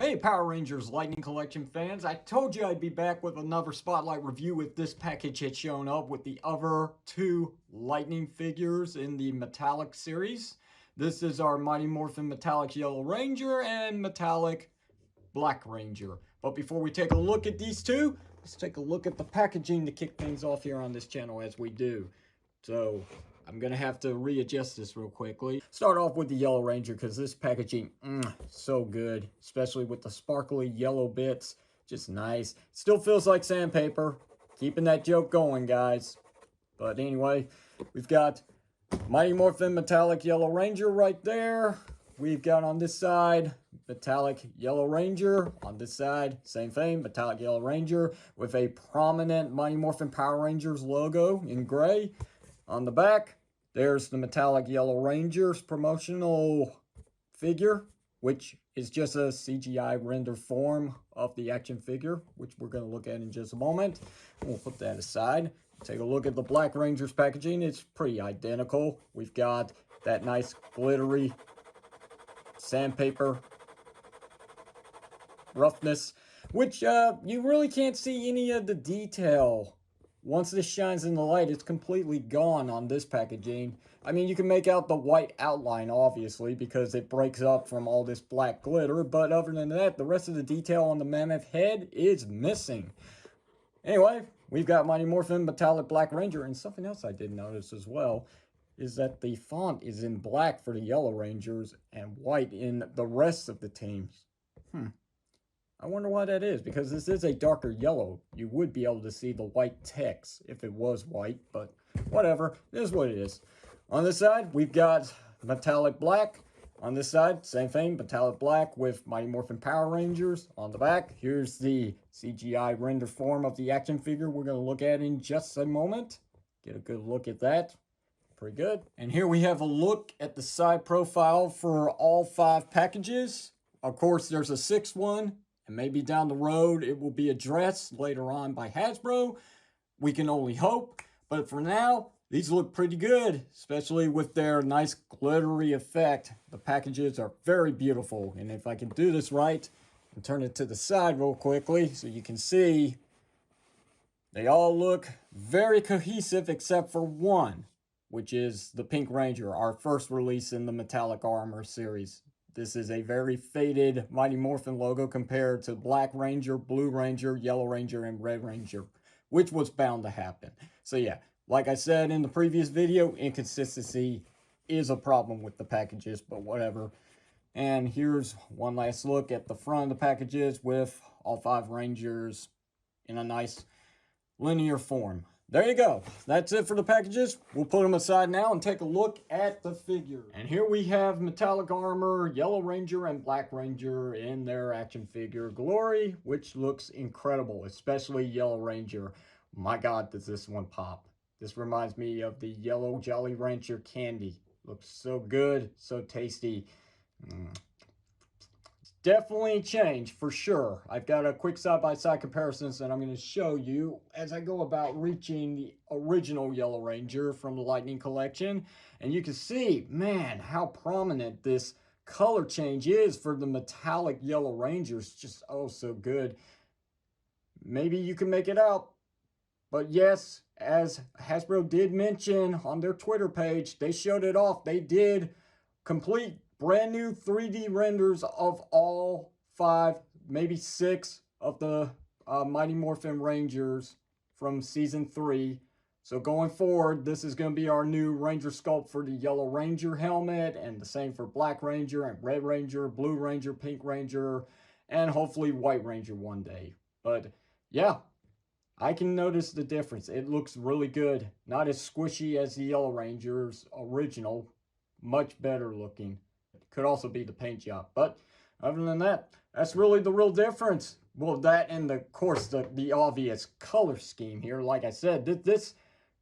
Hey Power Rangers Lightning Collection fans, I told you I'd be back with another Spotlight review if this package had shown up with the other two Lightning figures in the Metallic series. This is our Mighty Morphin Metallic Yellow Ranger and Metallic Black Ranger. But before we take a look at these two, let's take a look at the packaging to kick things off here on this channel as we do. So I'm going to have to readjust this real quickly. Start off with the Yellow Ranger because this packaging, so good. Especially with the sparkly yellow bits. Just nice. Still feels like sandpaper. Keeping that joke going, guys. But anyway, we've got Mighty Morphin Metallic Yellow Ranger right there. We've got on this side, Metallic Yellow Ranger. On this side, same thing, Metallic Yellow Ranger with a prominent Mighty Morphin Power Rangers logo in gray. On the back, there's the Metallic Yellow Ranger's promotional figure, which is just a CGI render form of the action figure, which we're going to look at in just a moment. We'll put that aside. Take a look at the Black Ranger's packaging. It's pretty identical. We've got that nice glittery sandpaper roughness, which you really can't see any of the detail. Once this shines in the light, it's completely gone on this packaging. I mean, you can make out the white outline, obviously, because it breaks up from all this black glitter. But other than that, the rest of the detail on the mammoth head is missing. Anyway, we've got Mighty Morphin Metallic Black Ranger. And something else I did notice as well is that the font is in black for the Yellow Rangers and white in the rest of the teams. I wonder why that is, because this is a darker yellow. You would be able to see the white text if it was white, but whatever. It is what it is. On this side, we've got Metallic Black. On this side, same thing, Metallic Black with Mighty Morphin Power Rangers. On the back, here's the CGI render form of the action figure we're going to look at in just a moment. Get a good look at that. Pretty good. And here we have a look at the side profile for all 5 packages. Of course, there's a 6th one. And maybe down the road, it will be addressed later on by Hasbro. We can only hope. But for now, these look pretty good, especially with their nice glittery effect. The packages are very beautiful. And if I can do this right, and turn it to the side real quickly so you can see, they all look very cohesive except for one, which is the Pink Ranger, our first release in the Metallic Armor series. This is a very faded Mighty Morphin logo compared to Black Ranger, Blue Ranger, Yellow Ranger, and Red Ranger, which was bound to happen. So yeah, like I said in the previous video, inconsistency is a problem with the packages, but whatever. And here's one last look at the front of the packages with all 5 Rangers in a nice linear form. There you go. That's it for the packages. We'll put them aside now and take a look at the figure. And here we have Metallic Armor, Yellow Ranger, and Black Ranger in their action figure glory, which looks incredible, especially Yellow Ranger. My God, does this one pop. This reminds me of the Yellow Jolly Rancher candy. Looks so good, so tasty. Definitely a change for sure. I've got a quick side-by-side comparisons that I'm going to show you as I go about reaching the original Yellow Ranger from the Lightning Collection. And you can see, man, how prominent this color change is for the metallic Yellow Rangers. Just oh so good. Maybe you can make it out. But yes, as Hasbro did mention on their Twitter page, they showed it off. They did complete brand new 3D renders of all 5, maybe 6 of the Mighty Morphin Rangers from Season 3. So going forward, this is going to be our new Ranger sculpt for the Yellow Ranger helmet, and the same for Black Ranger and Red Ranger, Blue Ranger, Pink Ranger, and hopefully White Ranger one day. But yeah, I can notice the difference. It looks really good. Not as squishy as the Yellow Ranger's original. Much better looking. Could also be the paint job, but other than that, that's really the real difference. Well, that and of course the obvious color scheme here. Like I said, this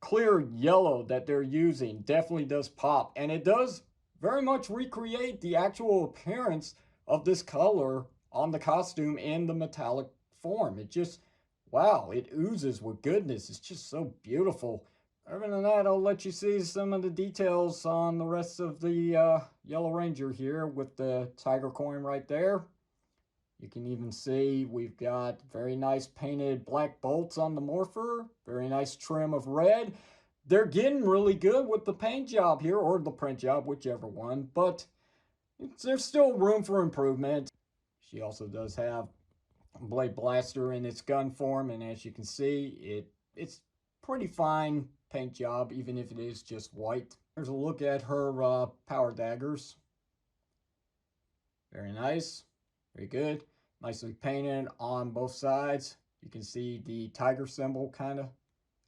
clear yellow that they're using definitely does pop, and it does very much recreate the actual appearance of this color on the costume in the metallic form. It just, wow, it oozes with goodness. It's just so beautiful. Other than that, I'll let you see some of the details on the rest of the Yellow Ranger here with the tiger coin right there. You can even see we've got very nice painted black bolts on the morpher, very nice trim of red. They're getting really good with the paint job here, or the print job, whichever one, but there's still room for improvement. She also does have a blade blaster in its gun form, and as you can see, it's pretty fine paint job, even if it is just white. Here's a look at her power daggers. Very nice, very good. Nicely painted on both sides. You can see the tiger symbol, kind of.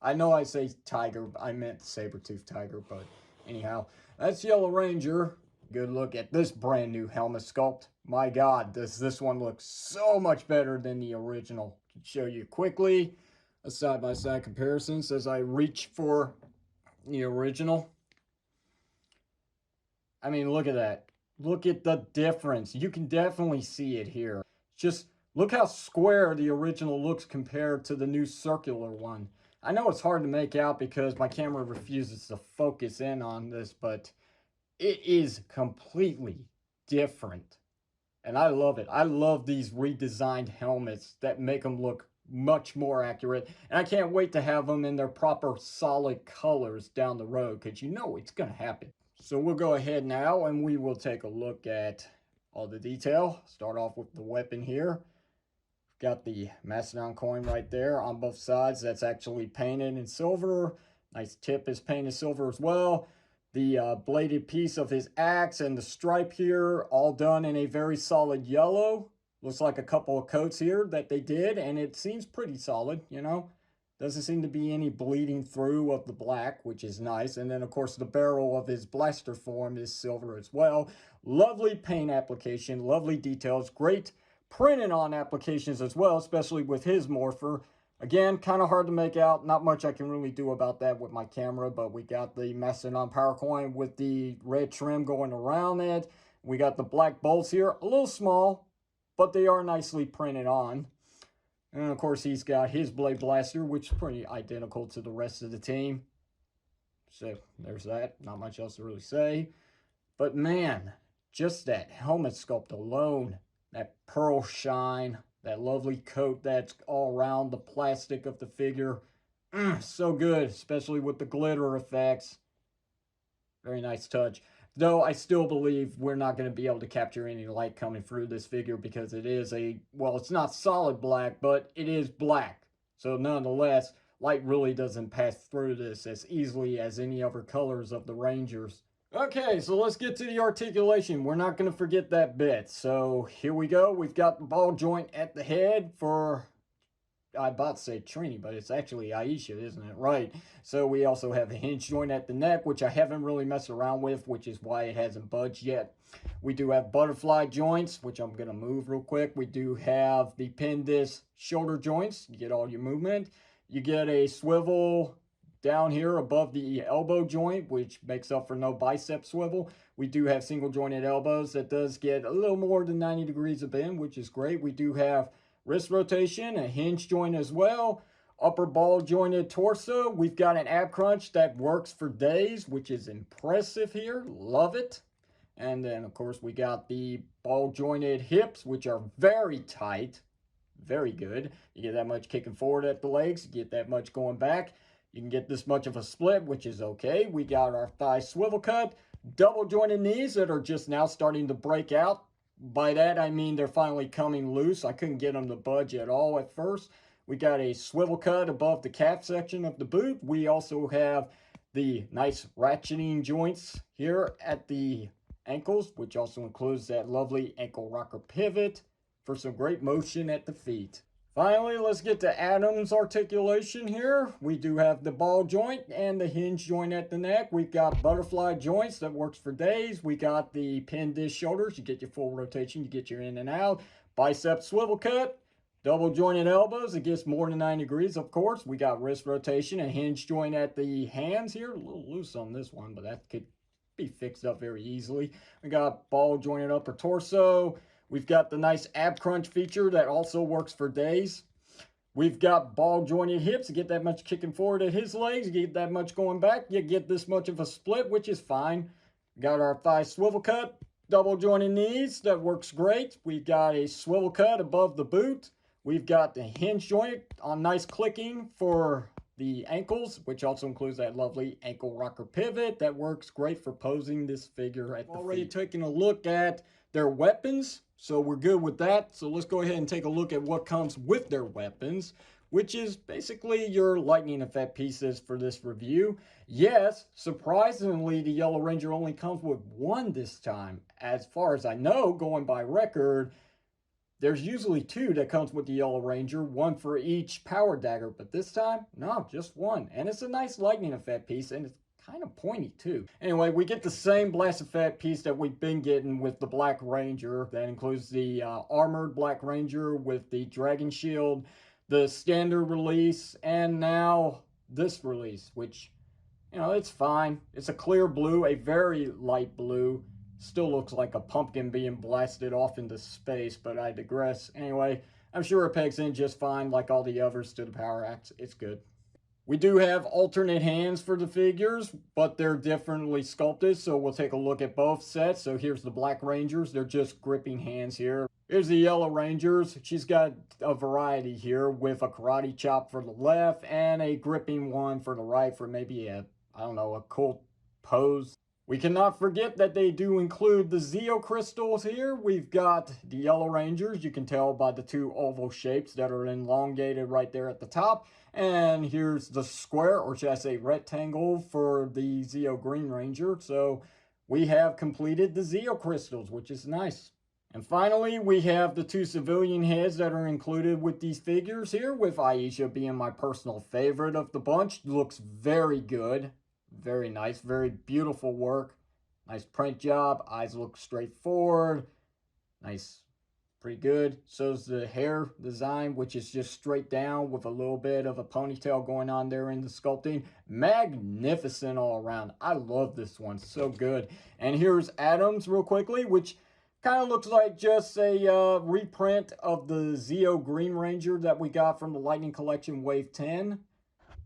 I know I say tiger, I meant saber-toothed tiger, but anyhow, that's Yellow Ranger. Good look at this brand new helmet sculpt. My God, does this one look so much better than the original. I can show you quickly a side-by-side comparison as I reach for the original. I mean, look at that. Look at the difference. You can definitely see it here. Just look how square the original looks compared to the new circular one. I know it's hard to make out because my camera refuses to focus in on this, but it is completely different. And I love it. I love these redesigned helmets that make them look much more accurate. And I can't wait to have them in their proper solid colors down the road, because you know it's going to happen. So we'll go ahead now and we will take a look at all the detail. Start off with the weapon here. Got the Mastodon coin right there on both sides. That's actually painted in silver. Nice tip is painted silver as well. The bladed piece of his axe and the stripe here, all done in a very solid yellow. Looks like a couple of coats here that they did, and it seems pretty solid, you know. Doesn't seem to be any bleeding through of the black, which is nice. And then, of course, the barrel of his blaster form is silver as well. Lovely paint application, lovely details, great printed on applications as well, especially with his morpher. Again, kind of hard to make out. Not much I can really do about that with my camera, but we got the Mastodon power coin with the red trim going around it. We got the black bolts here, a little small, but they are nicely printed on. And of course, he's got his blade blaster, which is pretty identical to the rest of the team. So there's that. Not much else to really say. But man, just that helmet sculpt alone, that pearl shine, that lovely coat that's all around the plastic of the figure. So good, especially with the glitter effects. Very nice touch. Though I still believe we're not going to be able to capture any light coming through this figure because it is well, it's not solid black, but it is black. So nonetheless, light really doesn't pass through this as easily as any other colors of the Rangers. Okay, so let's get to the articulation. We're not going to forget that bit. So here we go. We've got the ball joint at the head for, I about to say Trini, but it's actually Aisha, isn't it? Right. So we also have a hinge joint at the neck, which I haven't really messed around with, which is why it hasn't budged yet. We do have butterfly joints, which I'm going to move real quick. We do have the pin disc shoulder joints. You get all your movement. You get a swivel down here above the elbow joint, which makes up for no bicep swivel. We do have single jointed elbows. That does get a little more than 90 degrees of bend, which is great. We do have wrist rotation, a hinge joint as well, upper ball jointed torso. We've got an ab crunch that works for days, which is impressive here. Love it. And then, of course, we got the ball jointed hips, which are very tight. Very good. You get that much kicking forward at the legs. You get that much going back. You can get this much of a split, which is okay. We got our thigh swivel cut, double jointed knees that are just now starting to break out. By that, I mean they're finally coming loose. I couldn't get them to budge at all at first. We got a swivel cut above the calf section of the boot. We also have the nice ratcheting joints here at the ankles, which also includes that lovely ankle rocker pivot for some great motion at the feet. Finally, let's get to Adam's articulation here. We do have the ball joint and the hinge joint at the neck. We've got butterfly joints that works for days. We got the pin disc shoulders. You get your full rotation. You get your in and out. Bicep swivel cut. Double jointed elbows. It gets more than 90 degrees, of course. We got wrist rotation and hinge joint at the hands here. A little loose on this one, but that could be fixed up very easily. We got ball jointed upper torso. We've got the nice ab crunch feature that also works for days. We've got ball jointed hips. You get that much kicking forward at his legs. You get that much going back. You get this much of a split, which is fine. Got our thigh swivel cut. Double jointed knees, that works great. We've got a swivel cut above the boot. We've got the hinge joint on nice clicking for the ankles, which also includes that lovely ankle rocker pivot that works great for posing this figure at the feet. Already taking a look at their weapons, so we're good with that. So let's go ahead and take a look at what comes with their weapons, which is basically your lightning effect pieces for this review. Yes, surprisingly, the Yellow Ranger only comes with one this time. As far as I know, going by record, there's usually two that comes with the Yellow Ranger, one for each power dagger, but this time, no, just one. And it's a nice lightning effect piece, and it's kind of pointy too. Anyway, we get the same blast effect piece that we've been getting with the Black Ranger. That includes the armored Black Ranger with the dragon shield, the standard release, and now this release, which, you know, it's fine. It's a clear blue, a very light blue. Still looks like a pumpkin being blasted off into space, but I digress. Anyway, I'm sure it pegs in just fine like all the others to the power axe. It's good. We do have alternate hands for the figures, but they're differently sculpted, so we'll take a look at both sets. So here's the Black Rangers. They're just gripping hands here. Here's the Yellow Rangers. She's got a variety here with a karate chop for the left and a gripping one for the right for maybe a, I don't know, a cool pose. We cannot forget that they do include the Zeo crystals here. We've got the Yellow Rangers. You can tell by the two oval shapes that are elongated right there at the top. And here's the square, or should I say rectangle, for the Zeo Green Ranger. So we have completed the Zeo crystals, which is nice. And finally, we have the two civilian heads that are included with these figures here, with Aisha being my personal favorite of the bunch. Looks very good. Very nice, very beautiful work. Nice print job. Eyes look straightforward. Nice, pretty good. So's the hair design, which is just straight down with a little bit of a ponytail going on there in the sculpting. Magnificent all around. I love this one, so good. And here's Adams real quickly, which kind of looks like just a reprint of the Zeo Green Ranger that we got from the Lightning Collection Wave 10.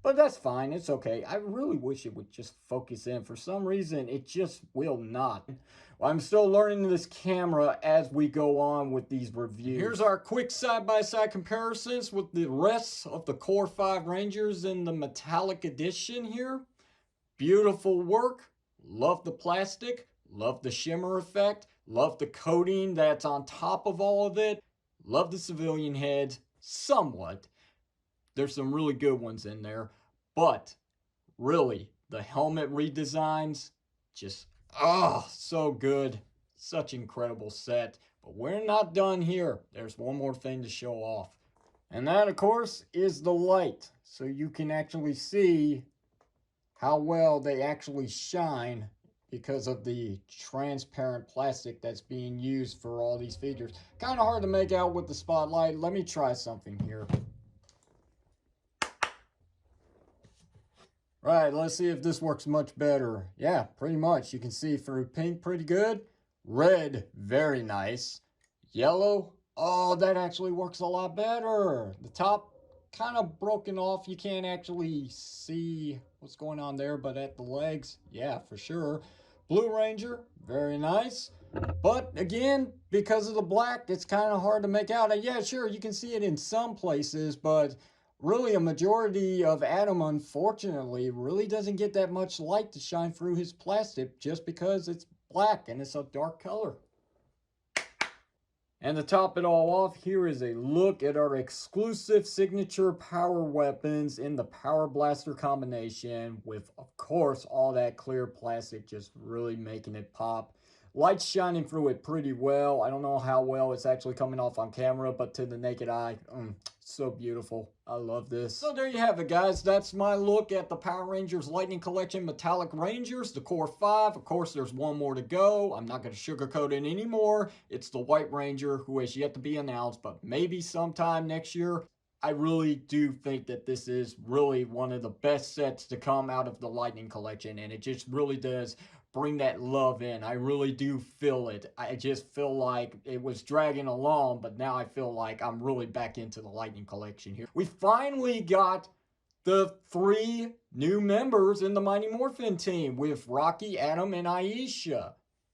But that's fine, it's okay. I really wish it would just focus in. For some reason, it just will not. Well, I'm still learning this camera as we go on with these reviews. Here's our quick side-by-side comparisons with the rest of the Core 5 Rangers in the Metallic Edition here. Beautiful work. Love the plastic. Love the shimmer effect. Love the coating that's on top of all of it. Love the civilian heads, somewhat. There's some really good ones in there, but really, the helmet redesigns, just, so good. Such incredible set. But we're not done here. There's one more thing to show off. And that, of course, is the light. So you can actually see how well they actually shine because of the transparent plastic that's being used for all these figures. Kind of hard to make out with the spotlight. Let me try something here. Right, let's see if this works much better. Yeah, pretty much. You can see through pink pretty good. Red, very nice. Yellow, oh, that actually works a lot better. The top kind of broken off. You can't actually see what's going on there, but at the legs, yeah, for sure. Blue Ranger, very nice. But again, because of the black, it's kind of hard to make out. And yeah, sure, you can see it in some places, but really, a majority of Adam, unfortunately, really doesn't get that much light to shine through his plastic just because it's black and it's a dark color. And to top it all off, here is a look at our exclusive signature power weapons in the Power Blaster combination with, of course, all that clear plastic just really making it pop. Light's shining through it pretty well. I don't know how well it's actually coming off on camera, but to the naked eye, so beautiful. I love this. So there you have it, guys. That's my look at the Power Rangers Lightning Collection Metallic Rangers, the Core 5. Of course, there's one more to go. I'm not going to sugarcoat it anymore. It's the White Ranger, who has yet to be announced, but maybe sometime next year. I really do think that this is really one of the best sets to come out of the Lightning Collection, and it just really does bring that love in. I really do feel it. I just feel like it was dragging along, but now I feel like I'm really back into the Lightning Collection here. We finally got the 3 new members in the Mighty Morphin team with Rocky, Adam, and Aisha.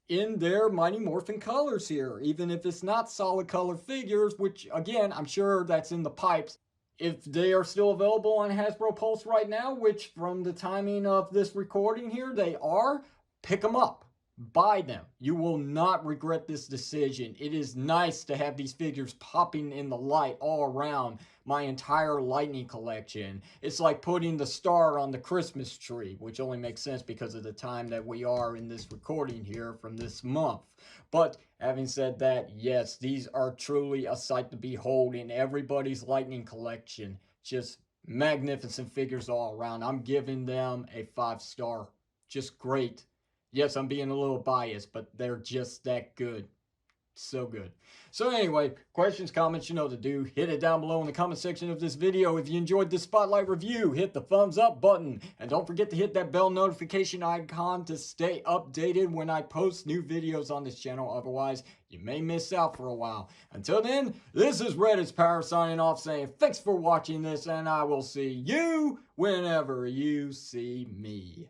in their Mighty Morphin colors here, even if it's not solid color figures, which again, I'm sure that's in the pipes. If they are still available on Hasbro Pulse right now, which from the timing of this recording here, they are, pick them up. Buy them. You will not regret this decision. It is nice to have these figures popping in the light all around my entire Lightning collection. It's like putting the star on the Christmas tree, which only makes sense because of the time that we are in this recording here from this month. But having said that, yes, these are truly a sight to behold in everybody's Lightning collection. Just magnificent figures all around. I'm giving them a 5-star. Just great. Yes, I'm being a little biased, but they're just that good. So good. So anyway, questions, comments, you know what to do. Hit it down below in the comment section of this video. If you enjoyed this spotlight review, hit the thumbs up button. And don't forget to hit that bell notification icon to stay updated when I post new videos on this channel. Otherwise, you may miss out for a while. Until then, this is Reddit's Power signing off saying thanks for watching this, and I will see you whenever you see me.